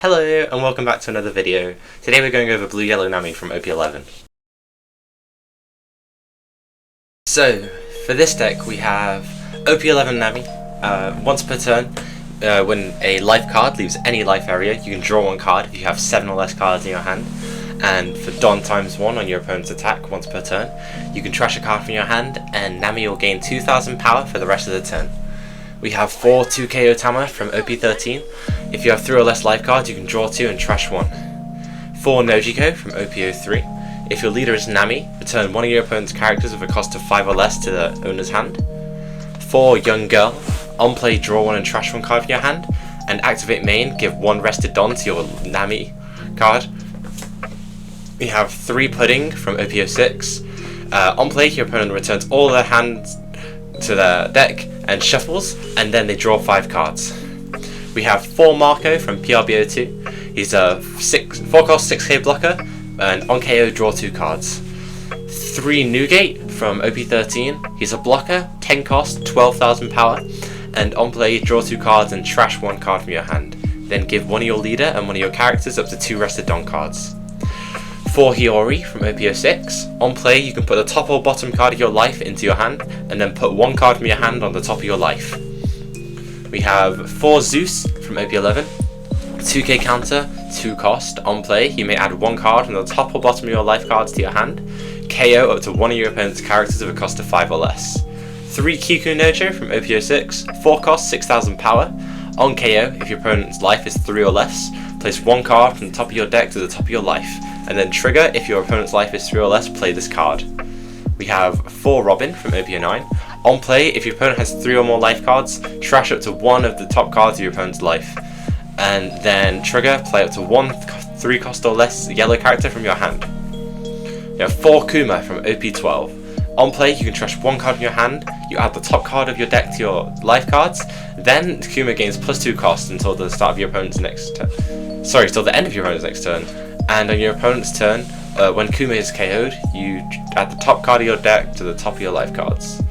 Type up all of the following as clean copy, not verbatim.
Hello and welcome back to another video. Today we're going over Blue Yellow Nami from OP11. So, for this deck we have OP11 Nami. Once per turn, when a life card leaves any life area, you can draw one card if you have 7 or less cards in your hand. And for Don times 1 on your opponent's attack once per turn, you can trash a card from your hand and Nami will gain 2000 power for the rest of the turn. We have 4 2KO Tama from OP13. If you have 3 or less life cards, you can draw 2 and trash 1. 4 Nojiko from OP03. If your leader is Nami, return one of your opponent's characters with a cost of 5 or less to the owner's hand. 4 Young Girl. On play, draw 1 and trash 1 card from your hand. And activate main, give 1 rested Don to your Nami card. We have 3 Pudding from OP06. On play, your opponent returns all their hands to their deck and shuffles, and then they draw 5 cards. We have 4 Marco from PRB02. He's a 4-cost 6k blocker, and on KO draw 2 cards. 3 Newgate from OP13. He's a blocker, 10 cost, 12,000 power, and on play draw 2 cards and trash 1 card from your hand. Then give one of your leader and one of your characters up to 2 rested Don cards. 4 Hiyori from OP06. On play, you can put the top or bottom card of your life into your hand, and then put 1 card from your hand on the top of your life. We have 4 Zeus from OP11. 2k counter, 2 cost. On play, you may add 1 card from the top or bottom of your life cards to your hand. KO up to one of your opponent's characters with a cost of 5 or less. 3 Kiku Nojo from OP06. 4 cost, 6000 power. On KO, if your opponent's life is 3 or less, place 1 card from the top of your deck to the top of your life. And then trigger, if your opponent's life is 3 or less, play this card. We have 4 Robin from OP09. On play, if your opponent has 3 or more life cards, trash up to 1 of the top cards of your opponent's life. And then trigger, play up to 1 3-cost or less yellow character from your hand. We have 4 Kuma from OP12. On play, you can trash 1 card from your hand, you add the top card of your deck to your life cards, then Kuma gains +2 cost until the start of your opponent's next turn. Till the end of your opponent's next turn. And on your opponent's turn, when Kuma is KO'd, you add the top card of your deck to the top of your life cards.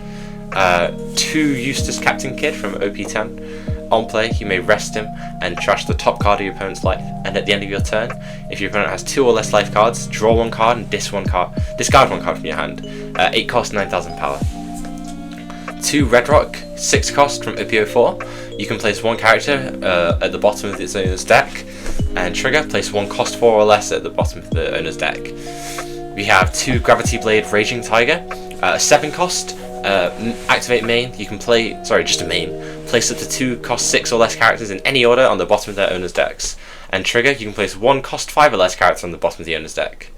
2 Eustace Captain Kid from OP10. On play, you may rest him and trash the top card of your opponent's life. And at the end of your turn, if your opponent has 2 or less life cards, draw 1 card and discard 1 card from your hand. 8 cost, 9000 power. 2 Red Rock, 6 cost from OP04. You can place 1 character at the bottom of its owner's deck. And trigger, place 1 cost 4 or less at the bottom of the owner's deck. We have 2 Gravity Blade Raging Tiger, 7 cost, activate main, you can play, just a main, place up to 2 cost 6 or less characters in any order on the bottom of their owner's decks. And trigger, you can place 1 cost 5 or less character on the bottom of the owner's deck.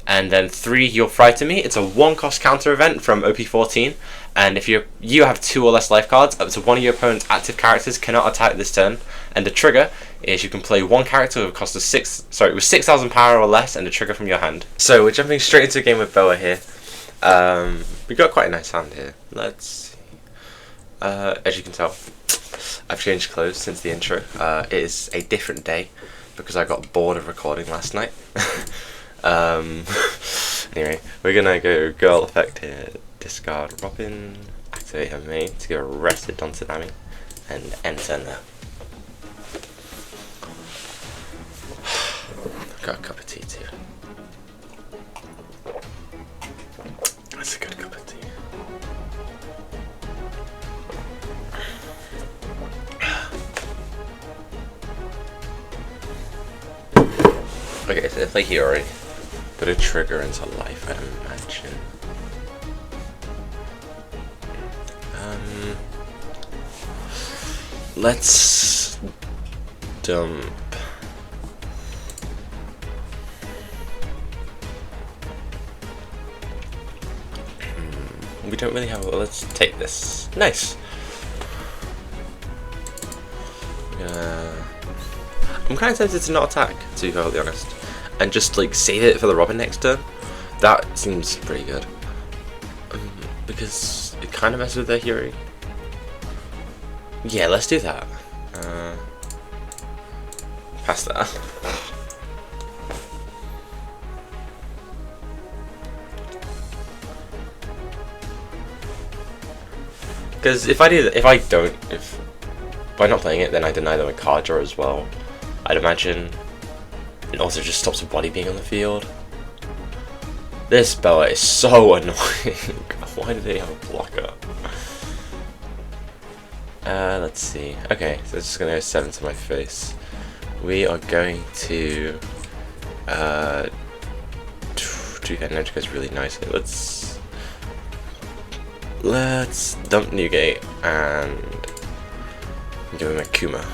And then 3 You're Frighten Me, it's a 1 cost counter event from OP14, and if you have 2 or less life cards, up to 1 of your opponent's active characters cannot attack this turn. And the trigger is you can play 1 character with a cost of 6,000 power or less and a trigger from your hand. So we're jumping straight into a game with Boa here. We got quite a nice hand here. Let's see. As you can tell, I've changed clothes since the intro. It is a different day because I got bored of recording last night. Anyway, we're gonna go girl effect here. Discard Robin, activate her main to go rested onto Nami, and end turn there. Got a cup of tea too. That's a good cup of tea. Okay, so it's like he already put a trigger into life, I imagine. Let's dump. We don't really have. Let's take this. Nice. I'm kind of tempted to not attack, to be totally honest, and just save it for the Robin next turn. That seems pretty good because it kind of messes with their Hiyori. Yeah, let's do that. Pass that. Because if by not playing it, then I deny them a card draw as well. I'd imagine. It also just stops a body being on the field. This Bella is so annoying. Why do they have a blocker? Let's see. Okay, so it's just gonna go 7 to my face. We are going to do that Nojiko's really nicely. Let's dump Newgate and give him a Kuma.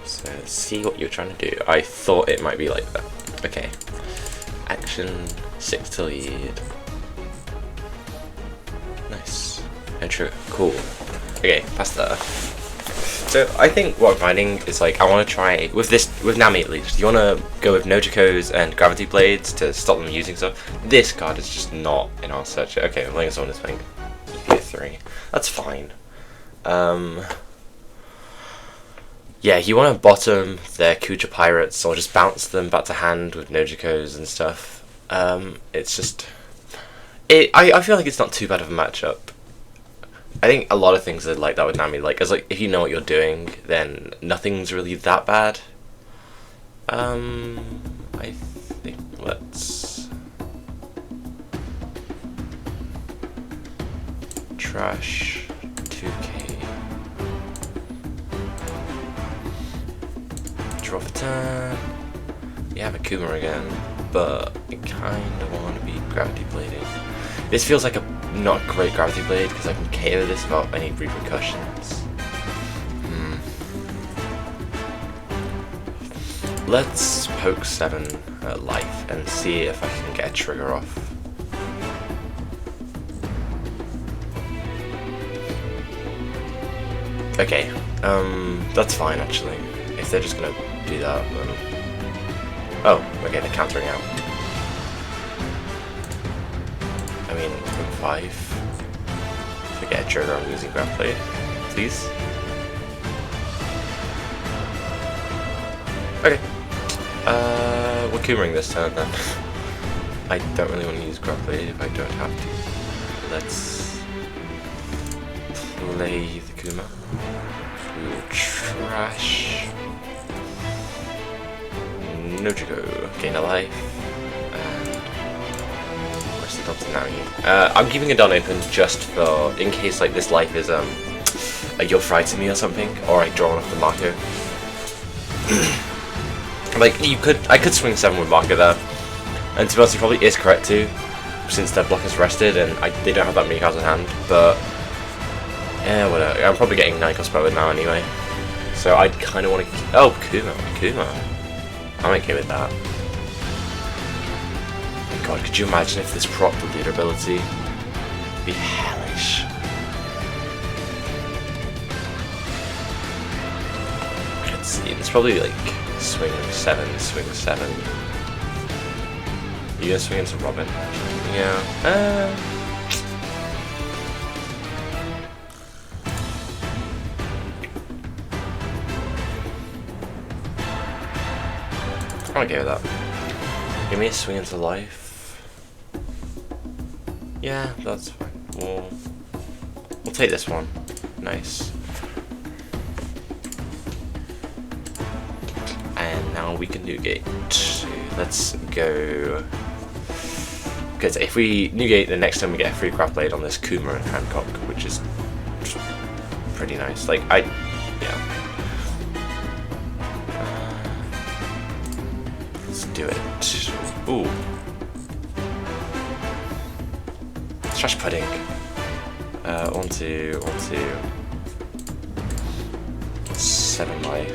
So let's see what you're trying to do. I thought it might be like that. Okay. Action 6 to lead. Nice. Intro. Cool. Okay, pasta. So I think what I'm finding is like I want to try with Nami at least. You want to go with Nojiko's and Gravity Blades to stop them using stuff. This card is just not in our search. Okay, I'm playing someone is playing EB03. That's fine. Yeah, you want to bottom their Kucha Pirates or just bounce them back to hand with Nojiko's and stuff. It's just I feel like it's not too bad of a matchup. I think a lot of things are like that with Nami. Like, if you know what you're doing, then nothing's really that bad. I think let's trash 2k. Draw for turn. We have a Kuma again, but I kind of want to be Gravity Blading. This feels like not a great Gravity Blade because I can KO this without any repercussions. Let's poke 7 at life and see if I can get a trigger off. Okay, that's fine actually. If they're just gonna do that, then... Oh, okay, they're countering out. I mean, 5. If I get a trigger, I'm losing Grab Blade. Please. Okay. We're Kumering this turn then. I don't really want to use Grab Blade if I don't have to. Let's play the Kuma. We will trash Nojiko, gain a life, and rest it up to Nami. I'm keeping a Don open just for in case like this life is a you're fried to me or something, or I draw off the Marco. Like I could swing 7 with Marco there, and to be honest, he probably is correct too, since their block is rested and they don't have that many cards in hand. But yeah, whatever. I'm probably getting 9 cost power now anyway, so I kind of want to. Oh, Kuma. I'm okay with that. Oh my god, could you imagine if this propped the leader ability? It'd be hellish. Let's see, it's probably like swing 7. You gonna swing into Robin? Yeah. I'm okay with that. Give me a swing into life. Yeah, that's fine. We'll take this one. Nice. And now we can Newgate. Let's go. Because if we Newgate, the next time we get a free Craft Blade on this Kuma and Hancock, which is pretty nice. Like, yeah. Do it. Ooh. Trash pudding. Onto 7 life.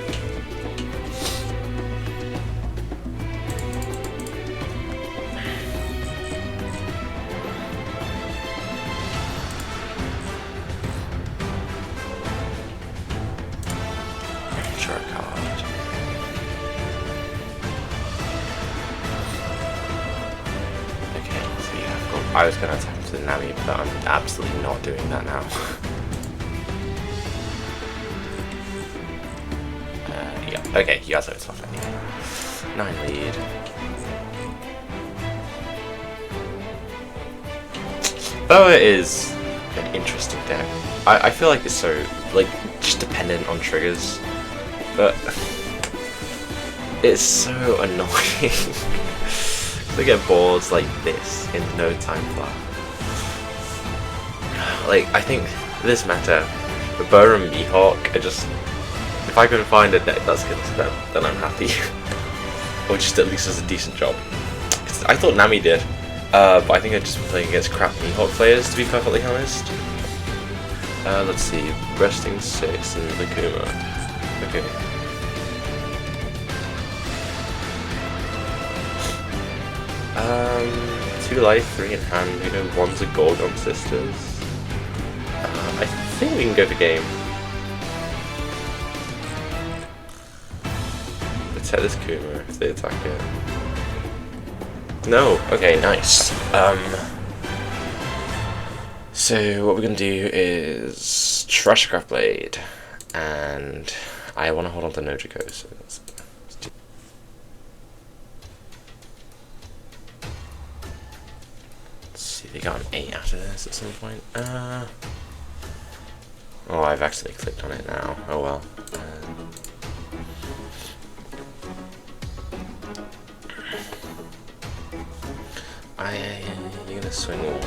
Draw a card. I was going to attack to the Nami, but I'm absolutely not doing that now. Yeah, okay, you guys know it's not funny. 9 lead. Boa is an interesting deck. I feel like it's so, like, just dependent on triggers, but it's so annoying. They get boards like this in no time flat. Like, I think this meta, the Bow and Mihawk, if I can find a deck that's good to them, then I'm happy. Or just at least does a decent job. I thought Nami did, but I think I've just been playing against crap Mihawk players, to be perfectly honest. Let's see, Resting 6 and Lakuma. Okay. 2 life, 3 in hand, you know, 1's a Gorgon Sisters. I think we can go for game. Let's hit this Kuma if they attack it. No, okay, nice. So what we're gonna do is Treasurecraft Blade, and I want to hold on to Nojiko, so let's do. Let's see, they got an 8 after this at some point. Oh, I've actually clicked on it now. Oh well. You're gonna swing one.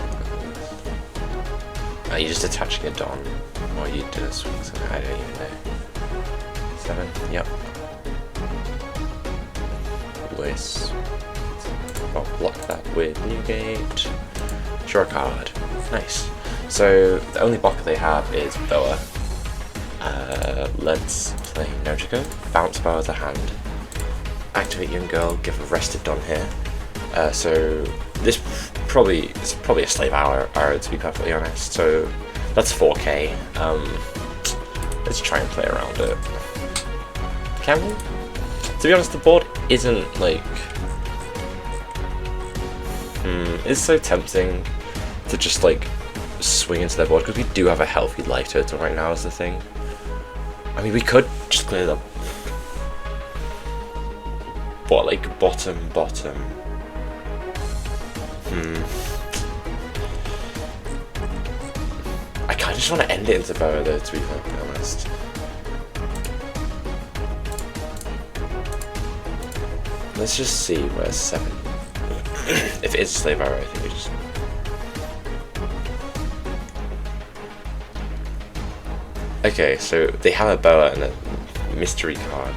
Are you just attaching a Don? Or you did a swing something? I don't even know. 7? Yep. Bliss. I'll block that with Newgate. Draw a card. Nice. So, the only blocker they have is Boa. Let's play Nojiko. Bounce Boa to hand. Activate Young Girl, give a rested Don here. So this is probably a slave arrow to be perfectly honest. So that's 4k. Let's try and play around it. Can we? To be honest, the board isn't like. It's so tempting to just like swing into their board because we do have a healthy life total right now. Is the thing. I mean, we could just clear them. What, like bottom? I kind of just want to end it into Boa though, to be perfectly honest. Let's just see where's 7. If it is slave arrow, I think we just. Okay, so they have a Boa and a mystery card.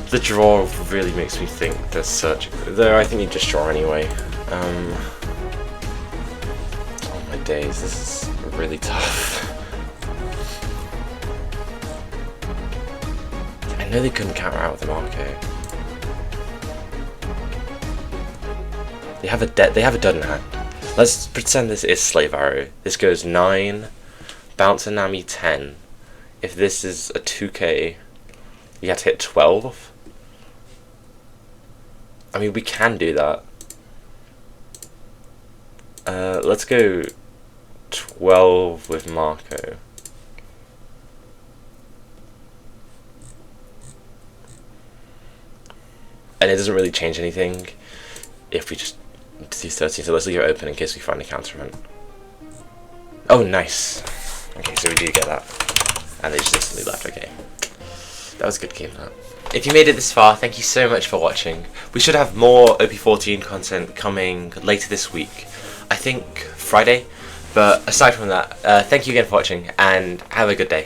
The draw really makes me think they're searching. Though I think you just draw anyway. Oh my days, this is really tough. I know they couldn't counter out with an Marco. They have a dud in hand. Let's pretend this is Slave Arrow. This goes 9, bounce a Nami 10. If this is a 2k, you have to hit 12. I mean, we can do that. Let's go 12 with Marco. And it doesn't really change anything if we just do 13, so let's leave it open in case we find a counterment. Oh, nice. Okay, so we do get that. And they just instantly left, okay. That was a good game, that. If you made it this far, thank you so much for watching. We should have more OP14 content coming later this week. I think Friday. But aside from that, thank you again for watching, and have a good day.